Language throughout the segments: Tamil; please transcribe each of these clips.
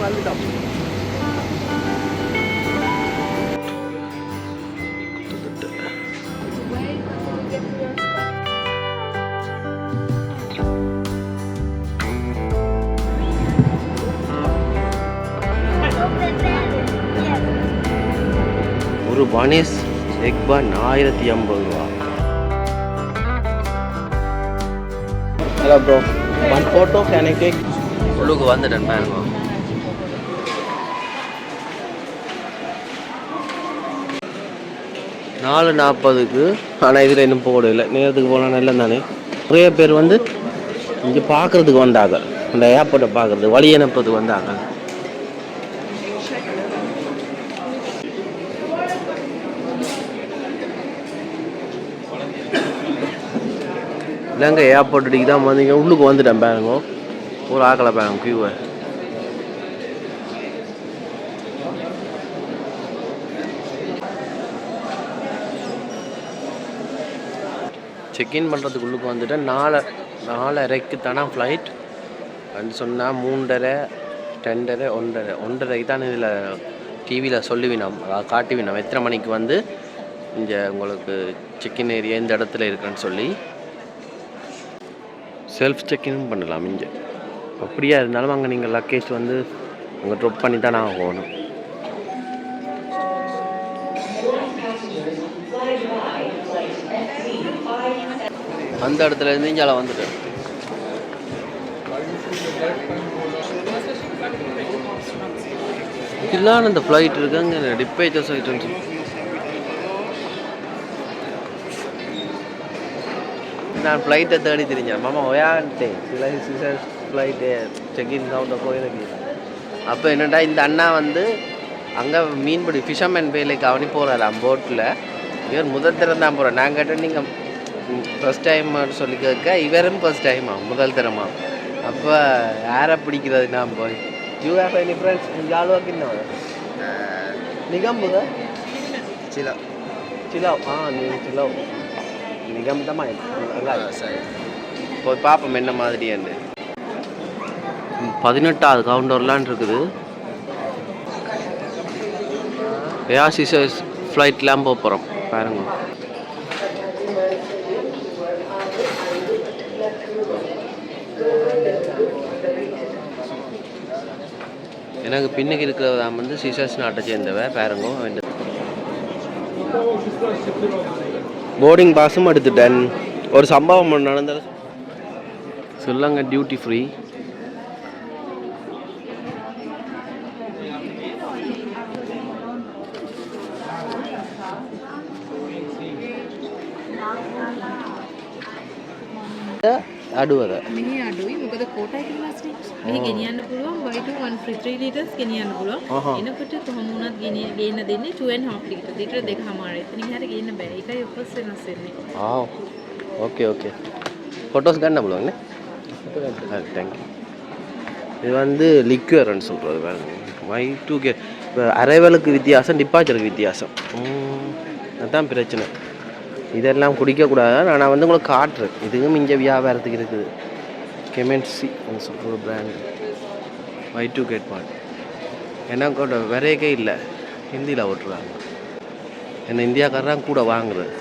வந்துட்டோம். ஒரு பனீஸ் எக் பன் 1050 ரூபா. Hello bro, one photo can I take? உள்ளுக்கு வந்துட்டேன் பாருங்க. $4.40. ஆனால் இதில் இன்னும் போடல. நேரத்துக்கு போனால் நல்ல தானே. நிறைய பேர் வந்து இங்கே பார்க்குறதுக்கு வந்தாங்க, இந்த ஏர்போர்ட்டை பார்க்குறது, வழி அனுப்புறதுக்கு வந்தாங்க. இல்லைங்க ஏர்போர்ட்டுக்கு தான் வந்தீங்க. உள்ளுக்கு வந்துட்டேன் பாருங்க. ஒரு ஆக்கலை பாருங்க கியூவை. செக்இன் பண்ணுறதுக்கு உள்ளுக்கு வந்துட்டேன். 4:30 தானே ஃப்ளைட் அப்படின்னு சொன்னால் 3:30, 2:30, 1:30 தான் இதில் டிவியில் சொல்லுவினோம், அதாவது காட்டுவினோம் எத்தனை மணிக்கு வந்து இங்கே உங்களுக்கு செக்இன் ஏரியா இந்த இடத்துல இருக்குன்னு சொல்லி. செல்ஃப் செக்இன் பண்ணலாம் இங்கே. அப்படியா இருந்தாலும் அங்கே நீங்கள் லக்கேஜ் வந்து அங்கே ட்ராப் பண்ணி தான் நான் போகணும். அந்த இடத்துல இருந்து இங்கே வந்துட்டேன். இதெல்லாம் இந்த ஃப்ளைட் இருக்கு அங்கே டிப்பேச்சர்ஸ் ஆகிட்டு. நான் ஃப்ளைட்டை தேடி தெரிஞ்சேன் மாமா ஒயான்ட்டேன். சில ஃப்ளைட்டு செக்இன் கவுண்டர் போயிருக்கு. அப்போ என்னடா இந்த அண்ணா வந்து அங்கே மீன்பிடி ஃபிஷர்மேன் வேலைக்கு அவனி போகிறாராம் போட்டில். இவர் முதல் தரம் தான் போகிறேன். நான் கேட்டேன் நீங்கள் ஃபஸ்ட் டைம் சொல்லி கேட்க, இவரும் ஃபஸ்ட் டைமா முதல் தரமா. அப்போ யாரை பிடிக்கிறது நான் போய் யூ ஹேவ் எனி ஃப்ரெண்ட்ஸ் ஜாலுவாக்கு என்ன நிகம்புக சிலோ சிலோ நீ சிலோ நிகம்பமா சரி போய் பார்ப்போம் என்ன மாதிரியான்னு. 18வது கவுண்டர்லான் இருக்குது. ஏர்சிசஸ் ஃப்ளைட்லாம் போக போகிறோம் பாருங்க. எனக்கு பின்னுக்கு இருக்கிறதா வந்து சிசர்ஸ் நாட்டை சேர்ந்தவ பாருங்க. போர்டிங் பாஸும் எடுத்துட்டேன். ஒரு சம்பவம் நடந்தது சொல்லுங்க. டியூட்டி ஃப்ரீ අඩුවද මෙහි අඩුයි මොකද කෝටා එක ඉවස්නේ. මෙහි ගෙනියන්න පුළුවන් buy 2 1 free 3 liters ගෙනියන්න පුළුවන්. එනකොට කොහොම වුණත් ගේන්න දෙන්නේ 2.5 liters. ලිටර් දෙකමාරයි. එතනින් හරිය ගේන්න බෑ. ඒකයි ඔෆර්ස් වෙනස් වෙන්නේ. Okay okay. ஃபோட்டோஸ் கண்ண පුළුවන් නේ. Thank you. இது வந்து லிக்யூர்னு சொல்கிறது பாருங்க. Y2K இப்போ அரைவலுக்கு வித்தியாசம், டிபார்ச்சருக்கு வித்தியாசம். அதுதான் பிரச்சனை. இதெல்லாம் குடிக்கக்கூடாது. நான் வந்து உங்களுக்கு காட்டுறேன். இதுவும் இங்கே வியாபாரத்துக்கு இருக்குது. கெமென்சி சொல்கிற பிராண்டு Y2K பாட். ஏன்னா கூட விரைக்கே இல்லை, ஹிந்தியில் ஓட்டுறாங்க. என்ன இந்தியாக்காரன் கூட வாங்குறது.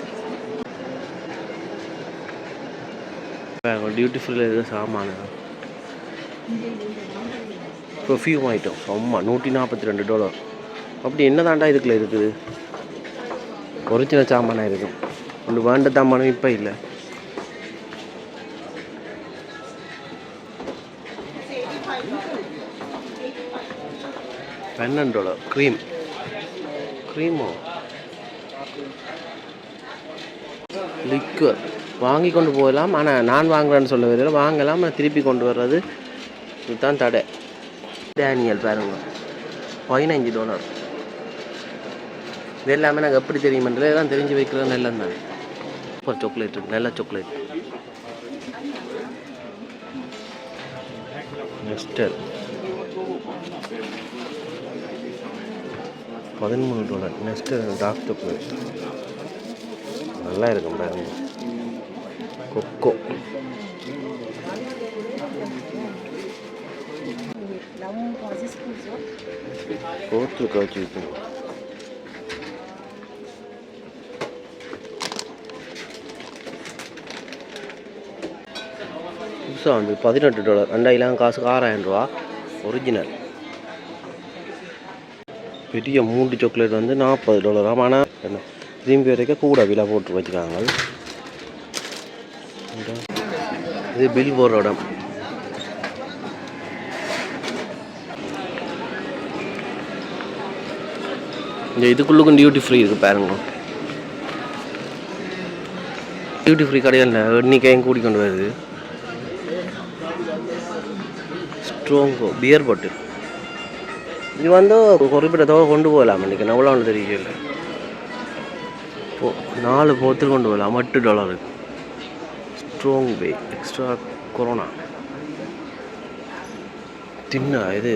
டியூட்டி ஃப்ரீயில் எதுவும் சாமான பெர்ஃப்யூம் ஐட்டம் அம்மா $142. அப்படி என்ன தாண்டா இதுக்குள்ள இருக்குது? ஒரிஜினல் சாமானாக இருக்கும். ஒன்று வேண்ட சாமானும் இப்போ இல்லை. $12 க்ரீமோ லிக்வர் வாங்கி கொண்டு போகலாம். ஆனால் நான் வாங்குறேன்னு சொல்ல வரல, வாங்கலாம். ஆனால் திருப்பி கொண்டு வர்றது இதுதான் தடை. டேனியல் பாருங்க $15. இது எல்லாமே நாங்கள் எப்படி தெரியுமென்றே தான் தெரிஞ்சு வைக்கிறது நல்லது தானே. சூப்பர் சாக்லேட் இருக்குது, நல்ல சாக்லேட். நெஸ்டர் $13. நெஸ்டர் டார்க் சாக்லேட் நல்லா இருக்கும் பாருங்க. கொக்கோ Outro காய்ச்சிருக்கு. புதுசாக வந்து $18 2,000 காசுக்கு $6,000 ஒரிஜினல். பெரிய 3 சாக்லேட் வந்து $40. ஆனால் என்ன திரும்பி வரைக்கும் கூட விலை போட்டு வச்சுருக்காங்க. இது பில் போடுற இடம். இந்த இதுக்குள்ளுக்கும் டியூட்டி ஃப்ரீ இருக்குது பாருங்க. டியூட்டி ஃப்ரீ கடையில் எண்ணிக்கையும் கூடி கொண்டு வருது. ஸ்ட்ராங்கோ பியர் பாட்டில் இது வந்து குறிப்பிட்ட தொகை கொண்டு போகலாம். இன்றைக்கி எவ்வளோ தெரியல. 4 போத்தில் கொண்டு போகலாம். $8. ஸ்ட்ராங் பே எக்ஸ்ட்ரா கொரோனா தின்னா இது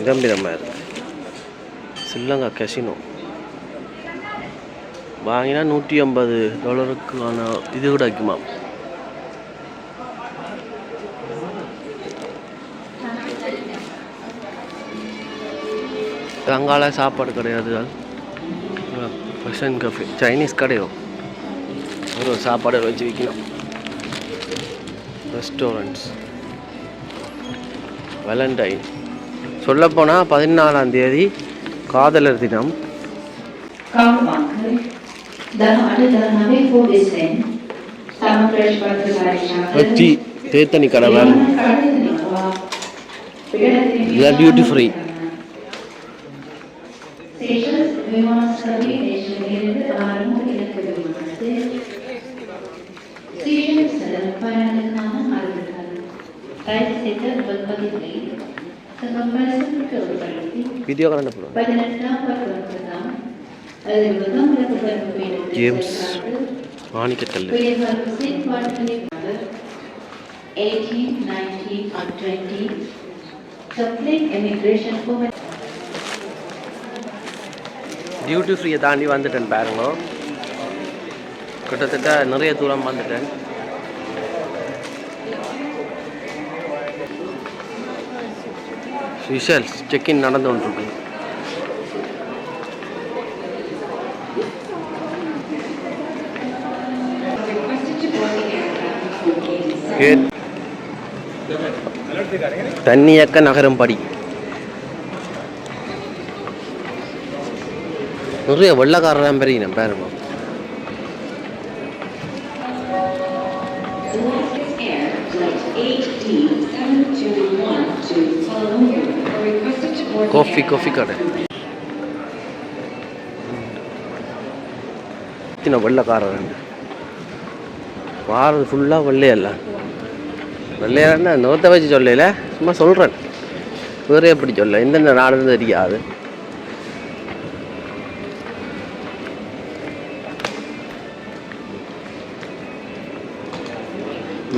கம்பீரமாக இருக்குது. ஸ்ரீலங்கா கசினோ வாங்கினா $150 இது கூட வைக்குமா. அங்கால சாப்பாடு கிடையாது. பர்ஷன் கஃபே சைனீஸ் கடையோ ஒரு சாப்பாடு வச்சு விற்கணும். ரெஸ்டாரண்ட்ஸ் வேலண்டைன் சொல்லப்போனால் 14ஆம் தேதி காதலர் தினம். வச்சு தேத்தனி கடை வேறு டியூட்டி ஃப்ரீ. வீடியோ கலந்து போடுவோம். ஜேம்ஸ் மாணிக்கக்கல் 18, 19 or 20 complete immigration for duty ஃப்ரீயை தாண்டி வந்துட்டேன் பாருங்க. கிட்டத்தட்ட நிறைய தூரம் வந்துட்டேன். விஷல்ஸ் செக்இன் நடந்து கொண்டிருக்கு. தண்ணியக்க நகரம் படி நிறைய வெள்ளக்காரன் பெரிய பாருங்க. காஃபி கடை வெள்ளக்காரன் வாரது ஃபுல்லாக வெள்ளையல்ல. வெள்ளையாரன்னா நோத்தை வச்சு சொல்லல, சும்மா சொல்கிறேன். வேறு எப்படி சொல்ல எந்தெந்த நாடுன்னு தெரியாது.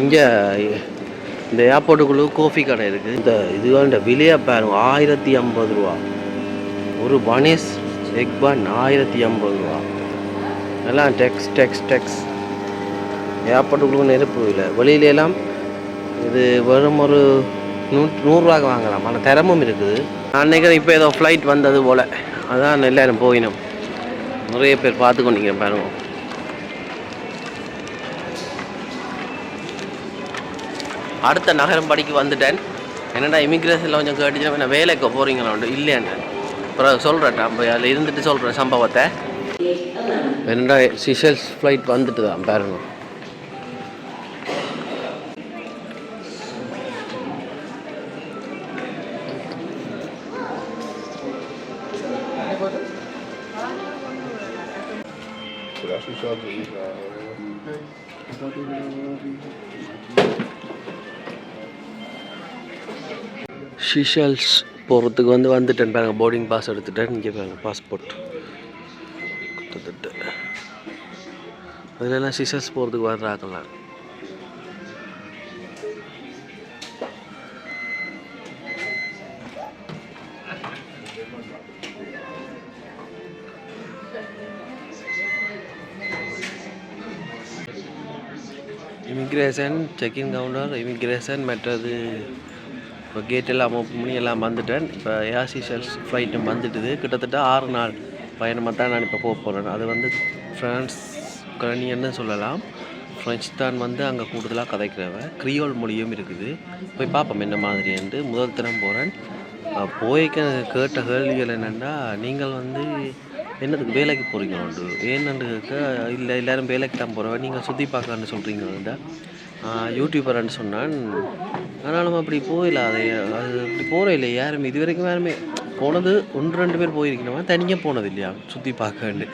இங்கே இந்த ஏர்போர்ட்டுக்குள்ளே காஃபி கடை இருக்குது. இந்த இதுவாண்ட விலையை பாருங்க, $1050. ஒரு பனீஸ் எக் பன் $1050. எல்லாம் டெக்ஸ் ஏர்போர்ட்டுக்குள்ளே நெருப்பு இல்லை. வெளியிலலாம் இது வெறும் ஒரு $100 வாங்கலாம். ஆனால் தரமும் இருக்குது. நான் நினைக்கிறேன் இப்போ ஏதோ ஃப்ளைட் வந்தது போல், அதான் எல்லாரும் போயினோம். நிறைய பேர் பார்த்து கொண்டீங்க பாருங்க. அடுத்த நகரம் படிக்கு வந்துட்டேன். என்னடா இமிக்ரேஷனில் கொஞ்சம் கேட்டுச்சுன்னா என்ன வேலைக்கு போகிறீங்களா இல்லைன்னு அப்புறம் சொல்கிறேன். அப்போ அதில் இருந்துட்டு சொல்கிறேன் சம்பவத்தை. என்னடா சிஷல்ஸ் ஃப்ளைட் வந்துட்டு தான் பாருங்க. ஷிஷல்ஸ் போகிறதுக்கு வந்துட்டேன் பாருங்க. போர்டிங் பாஸ் எடுத்துட்டேன். இங்கே பாருங்க பாஸ்போர்ட் கிட்டத்தட்ட அதிலெல்லாம் ஷிஷல்ஸ் போகிறதுக்கு வர்றாக்கலாம். இமிக்ரேஷன் செக்இன் கவுண்டர் இமிக்ரேஷன் மற்றது இப்போ கேட் எல்லாம் ஓப்பன் பண்ணி எல்லாம் வந்துட்டேன். இப்போ ஏர் சீஷல்ஸ் ஃப்ளைட்டும் வந்துட்டுது. கிட்டத்தட்ட 6 நாள் பயணமாக தான் நான் இப்போ போக போகிறேன். அது வந்து ஃப்ரான்ஸ் கரணியன்னு சொல்லலாம். ஃப்ரெஞ்ச் தான் வந்து அங்கே கூடுதலாக கதைக்கிறவ. க்ரியோல் மொழியும் இருக்குது. போய் பார்ப்போம் என்ன மாதிரின்ட்டு. முதல் தினம் போகிறேன். போய்க்க கேட்ட கேள்விகள் என்னென்னா, நீங்கள் வந்து என்னதுக்கு வேலைக்கு போகிறீங்களோண்டு ஏன்னு கேட்க, இல்லை எல்லோரும் வேலைக்கு தான் போகிறவன், நீங்கள் சுற்றி பார்க்கலான்னு சொல்கிறீங்களா? யூடியூபர்ன்னு சொன்னான். ஆனாலும் அப்படி போயில அது அப்படி போகிற இல்லை யாருமே இது வரைக்கும் யாருமே போனது 1-2 பேர் போயிருக்கணுமா, தனியாக போனது இல்லையா சுற்றி பார்க்கண்டு.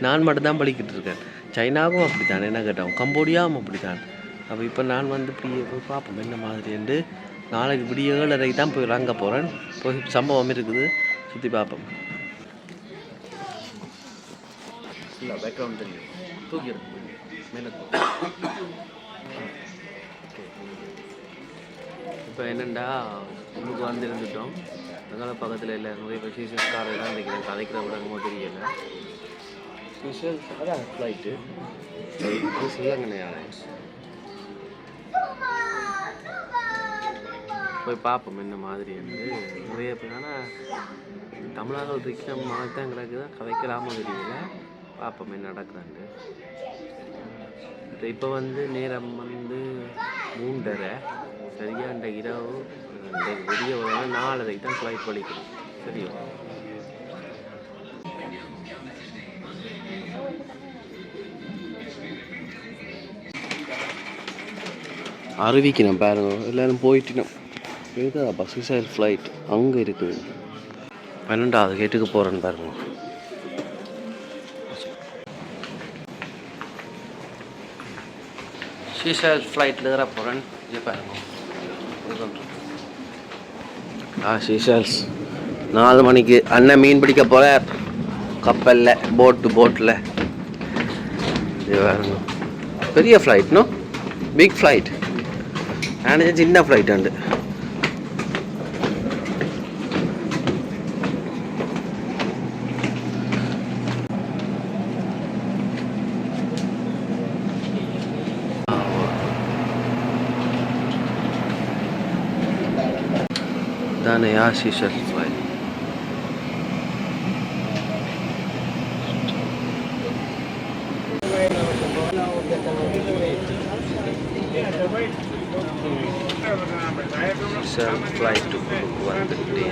நான் மட்டும்தான் படிக்கிட்டு இருக்கேன். சைனாவும் அப்படி தான் என்ன கேட்டோம், கம்போடியாவும் அப்படி தான். அப்போ இப்போ நான் வந்து இப்படி போய் பார்ப்போம் என்ன மாதிரின்ட்டு. நாளைக்கு இப்படி 7:30 தான் போய் அங்கே போகிறேன். போய் சம்பவம் இருக்குது, சுற்றி பார்ப்போம். இல்லை பேக்ரவுண்ட் தெரியும், தூக்கி மேலே. இப்போ என்னென்னா உங்களுக்கு வந்து இருந்துட்டோம். அதனால் பக்கத்தில் இல்லை நிறைய இப்போ சீசன்ஸ் காரெல்லாம் நினைக்கிறேன். கதைக்கிற விட என்னமோ தெரியலை. ஸ்பெஷல்ஸ் அதான் ஃப்ளைட்டு ஸ்ரீலங்கன் ஏர்லைன்ஸ். போய் பார்ப்போம் என்ன மாதிரி வந்து நிறைய பேர். ஆனால் தமிழர்கள் இருக்கிற மாதிரி தான் கிடக்குது, கதைக்கலாமல் தெரியல. பார்ப்போம் என்ன நடக்குதாண்டு. இப்போ வந்து நேரம் வந்து 3:30 சரியா. இந்த இரவு வெளியே வர 4:30 தான் ஃப்ளைட் வலிக்கணும். சரியா அறிவிக்கணும் பாருங்க. எல்லோரும் போயிட்டோம். இதுதான் பஸ்ஸில் ஃப்ளைட் அங்கே இருக்குது. 12வது கேட்டுக்கு போகிறேன்னு பாருங்க. சீசல் ஃப்ளைட்டில் தான் போகிறேன். இது பாருங்க. சீசல்ஸ் 4 மணிக்கு அண்ணன் மீன் பிடிக்க போகிறார் கப்பலில், போட்டில். இது பாருங்க பெரிய ஃப்ளைட், நோ பிக் ஃப்ளைட். நான் சின்ன ஃப்ளைட் உண்டு. தானே சீசல் ஃப்ளைட். ஃப்ளைட் வந்துட்டு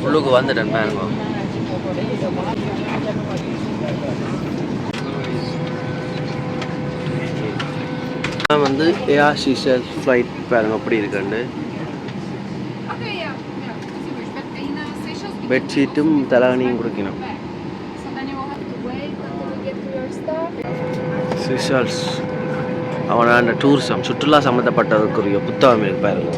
உள்ளுக்கு வந்துட்டேன் பாருங்க. வந்து ஏர் சீசல் ஃப்ளைட் பாருங்க அப்படி இருக்குண்டு. பெட்ஷீட்டும் தலகாணியும் கொடுக்கணும். சீசல்ஸ் அவனை அந்த டூரிசம் சுற்றுலா சம்மந்தப்பட்டதுக்குரிய புத்தகம் இருக்கு பாருங்க.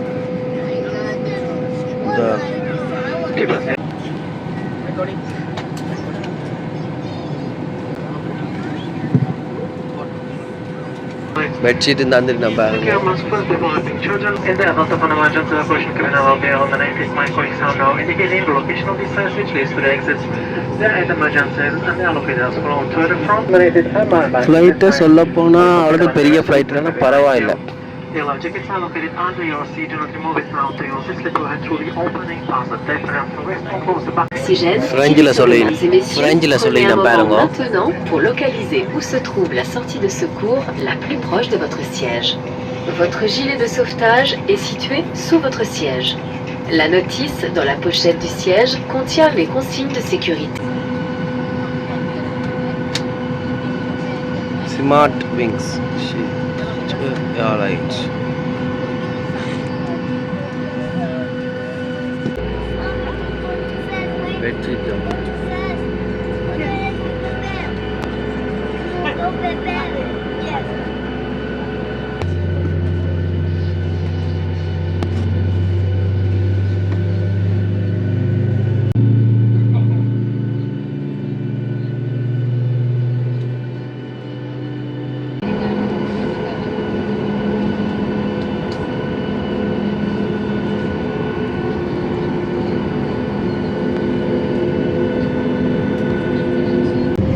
பெட்ஷீட் தந்துட்டு நான் பாருங்க. ஃப்ளைட்டை சொல்ல போனால் அவ்வளோ பெரிய ஃப்ளைட்லன்னா பரவாயில்லை. The life jackets are located under your seat. Do not remove it from the your seat. Slip your head through the opening. Pass the tape around the waist and close the back. Oxygène. Maintenant pour localiser où se trouve la sortie de secours la plus proche de votre siège. Votre gilet de sauvetage est situé sous votre siège. La notice dans la pochette du siège contient les consignes de sécurité. Smart Wings. All right. Bedsheet jump.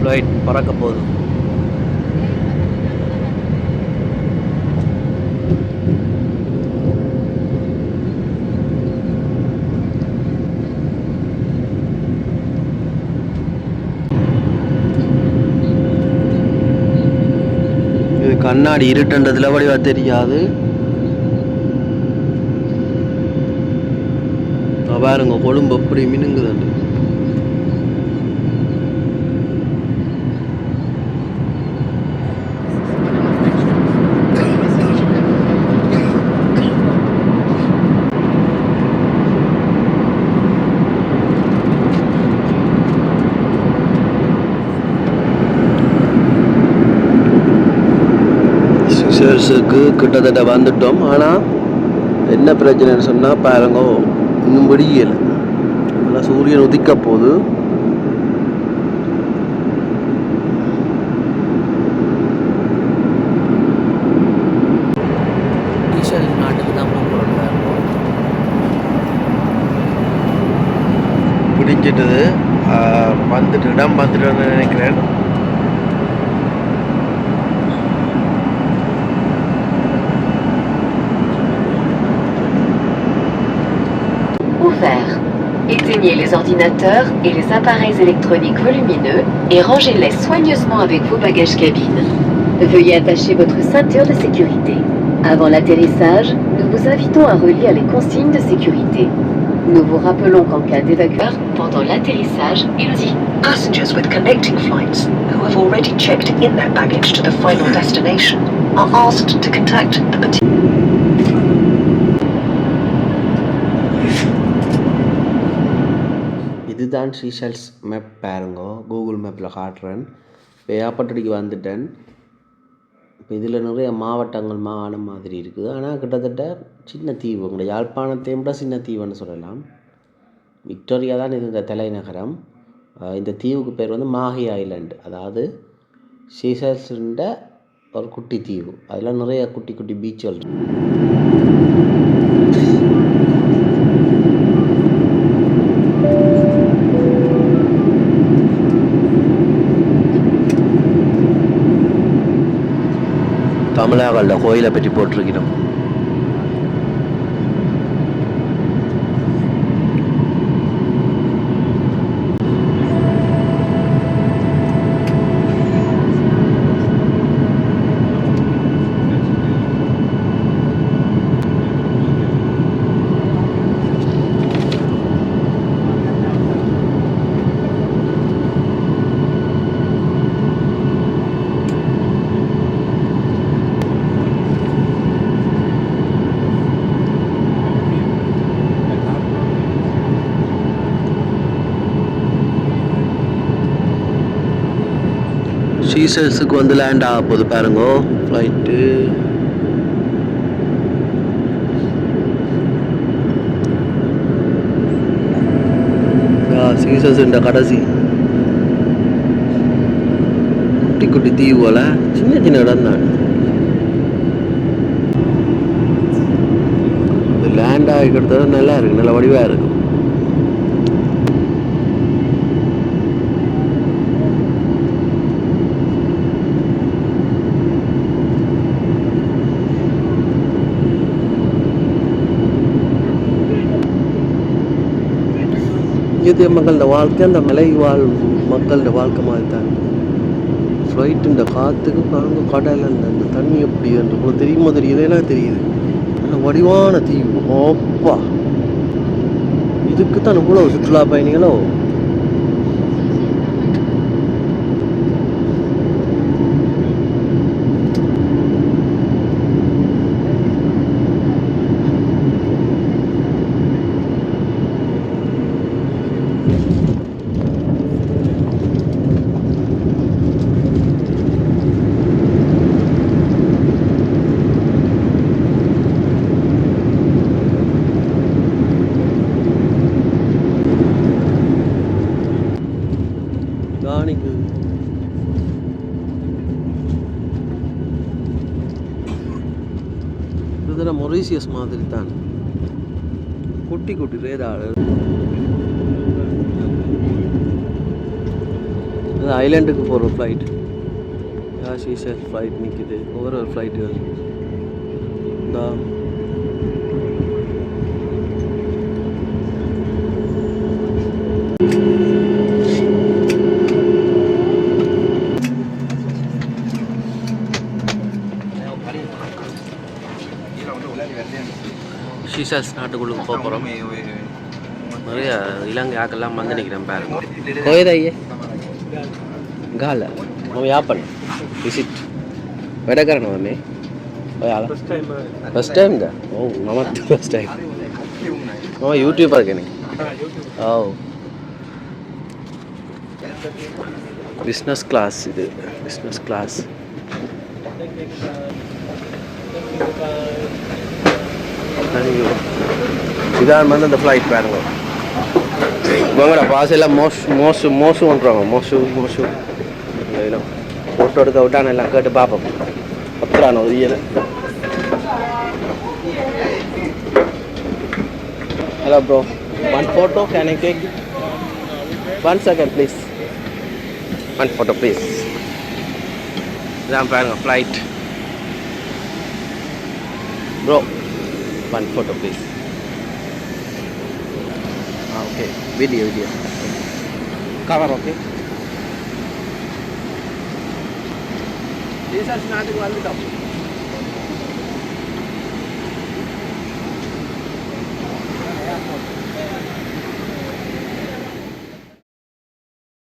Flight பறக்க போகுது. கண்ணாடி இருட்டுன்றதுல வடிவா தெரியாது. பாருங்க கொழும்பு எப்படி மினுங்குதுண்டு. சிசர்ஸுக்கு கிட்டத்தட்ட வந்துட்டோம். ஆனால் என்ன பிரச்சனைன்னு சொன்னால் பாருங்க இன்னும் விடியலை. நல்லா சூரியன் உதிக்க போகுது. நாட்டுக்கு தான் பிடிச்சிட்டது வந்துட்டு இடம் வந்துட்டு நினைக்கிறேன். Ouvert. Éteignez les ordinateurs et les appareils électroniques volumineux et rangez-les soigneusement avec vos bagages cabine. Veuillez attacher votre ceinture de sécurité. Avant l'atterrissage, nous vous invitons à relire les consignes de sécurité. Nous vous rappelons qu'en cas d'évacuation pendant l'atterrissage, Passengers with connecting flights who have already checked in their baggage to the final destination are asked to contact the இதுதான் சீஷல்ஸ் மேப் பாருங்க. கூகுள் மேப்பில் காட்டுறேன். இப்போ ஏர்போர்ட்டுக்கு வந்துட்டேன். இப்போ இதில் நிறைய மாவட்டங்கள் மாகாணம் மாதிரி இருக்குது. ஆனால் கிட்டத்தட்ட சின்ன தீவு. உங்களை யாழ்ப்பாணத்தையும் விட சின்ன தீவுன்னு சொல்லலாம். விக்டோரியா தான் இது இந்த தலைநகரம். இந்த தீவுக்கு பேர் வந்து மாஹி ஐலாண்டு. அதாவது சீஷல்ஸுன்ற ஒரு குட்டி தீவு. அதில் நிறைய குட்டி குட்டி பீச்சுகள் இருக்குது. தமிழகல்ல கோயிலை பற்றி போட்டிருக்கிறோம். சீசர்ஸுக்கு வந்து லேண்ட் ஆக போகுது பாருங்க ஃப்ளைட்டு. சீசர்ஸ் இந்த கடைசி குட்டி குட்டி தீவு போல சின்ன சின்ன இடம் தான். லேண்ட் ஆகிக்கிறது நல்லா இருக்கு, நல்ல வடிவாக இருக்கும். இந்திய மக்களோட வாழ்க்கை அந்த மலை வாழ் மக்களோட வாழ்க்கை மாதிரி தான். ஃப்ளைட்டு இந்த காற்றுக்கு பாருங்க கடல் அந்த தண்ணி எப்படி என்று தெரியுமோ தெரியலன்னா தெரியுது. வடிவான தீவு. ஓப்பா, இதுக்கு தான் இவ்வளோ சுற்றுலா பயணிகளோ. இதுதான் மொரீசியஸ் மாதிரி தான், குட்டி குட்டி ரேதாள். அது ஐலாண்டுக்கு போகிற ஃப்ளைட். சீஷல் ஃப்ளைட் நிற்கிது, ஒவ்வொரு ஃப்ளைட்டுகள். இந்த ஷீசல்ஸ் நாட்டுக்குள்ளுக்கு போக போகிறோம். நிறைய இலங்கை ஆக்கெல்லாம் வந்து நிற்கிறேன் பாருங்க. கோயதாயே கால நம்ம யாப்பன் விசிட் වැඩ මේ ඔයාලා ෆස්ට් ටයිම් ද? ඔව් මමත් ෆස්ට් ටයිම්. මම YouTuber කෙනෙක්. ඔව් பிஸ்னஸ் கிளாஸ் இது பிஸ்னஸ் கிளாஸ். இதான் வந்து அந்த ஃப்ளைட் பாருங்க. இவங்களோட பாசையெல்லாம் மோசு பண்ணுறாங்க. மோசு இதெல்லாம் ஃபோட்டோ எடுக்க விட்டான எல்லாம் கேட்டு பார்ப்போம். பத்திரான ஒரியல. Hello bro, 1 photo can I take? 1 second please. 1 photo please. இதான் பாருங்க flight. Bro 1 photo please. Okay video cover okay. நாட்டுக்கு வந்துட்டோம்.